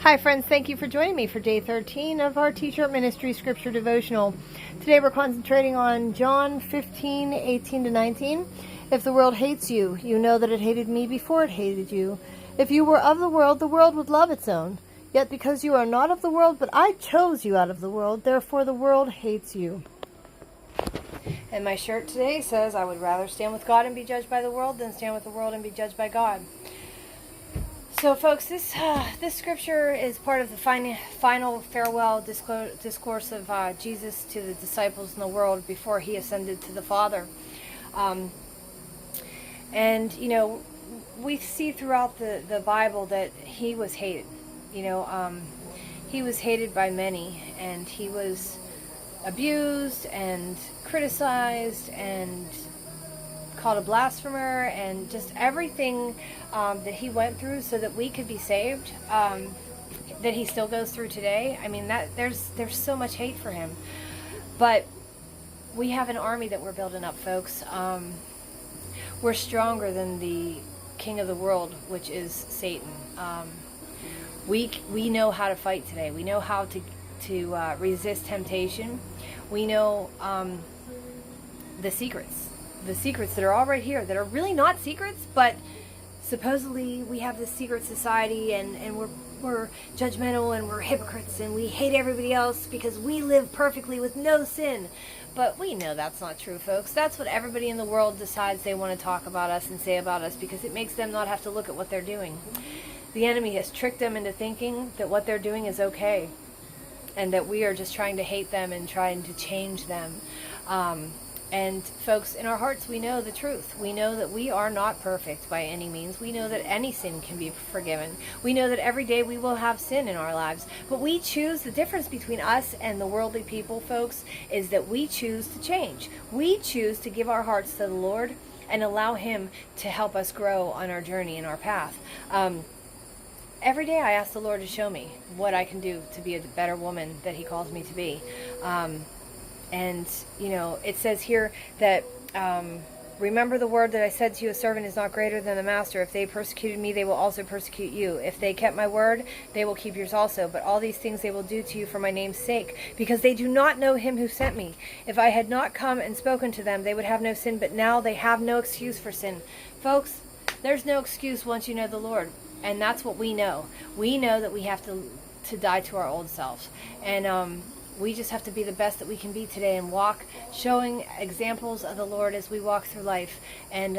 Hi friends, thank you for joining me for day 13 of our T-shirt Ministry Scripture Devotional. Today we're concentrating on John 15:18-19. If the world hates you, you know that it hated me before it hated you. If you were of the world would love its own. Yet because you are not of the world, but I chose you out of the world, therefore the world hates you. And my shirt today says, I would rather stand with God and be judged by the world than stand with the world and be judged by God. So folks, this scripture is part of the final farewell discourse of Jesus to the disciples in the world before he ascended to the Father. And, you know, we see throughout the Bible that he was hated. You know, he was hated by many, and he was abused and criticized and called a blasphemer, and just everything that he went through so that we could be saved, that he still goes through today. I mean, that there's so much hate for him, but we have an army that we're building up, folks. We're stronger than the king of the world, which is Satan. We know how to fight today. We know how to resist temptation. We know the secrets that are all right here, that are really not secrets, but supposedly we have this secret society, and we're judgmental, and we're hypocrites, and we hate everybody else because we live perfectly with no sin. But we know that's not true, folks. That's what everybody in the world decides they want to talk about us and say about us, because it makes them not have to look at what they're doing. The enemy has tricked them into thinking that what they're doing is okay, and that we are just trying to hate them and trying to change them. And folks, in our hearts, we know the truth. We know that we are not perfect by any means. We know that any sin can be forgiven. We know that every day we will have sin in our lives. But we choose. The difference between us and the worldly people, folks, is that we choose to change. We choose to give our hearts to the Lord and allow him to help us grow on our journey and our path. Every day I ask the Lord to show me what I can do to be a better woman that he calls me to be. And, you know, it says here that, remember the word that I said to you, a servant is not greater than the master. If they persecuted me, they will also persecute you. If they kept my word, they will keep yours also. But all these things they will do to you for my name's sake, because they do not know him who sent me. If I had not come and spoken to them, they would have no sin, but now they have no excuse for sin. Folks, there's no excuse once you know the Lord. And that's what we know. We know that we have to die to our old selves. And, we just have to be the best that we can be today and walk, showing examples of the Lord as we walk through life, and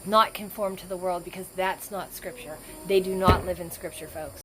not conform to the world, because that's not Scripture. They do not live in Scripture, folks.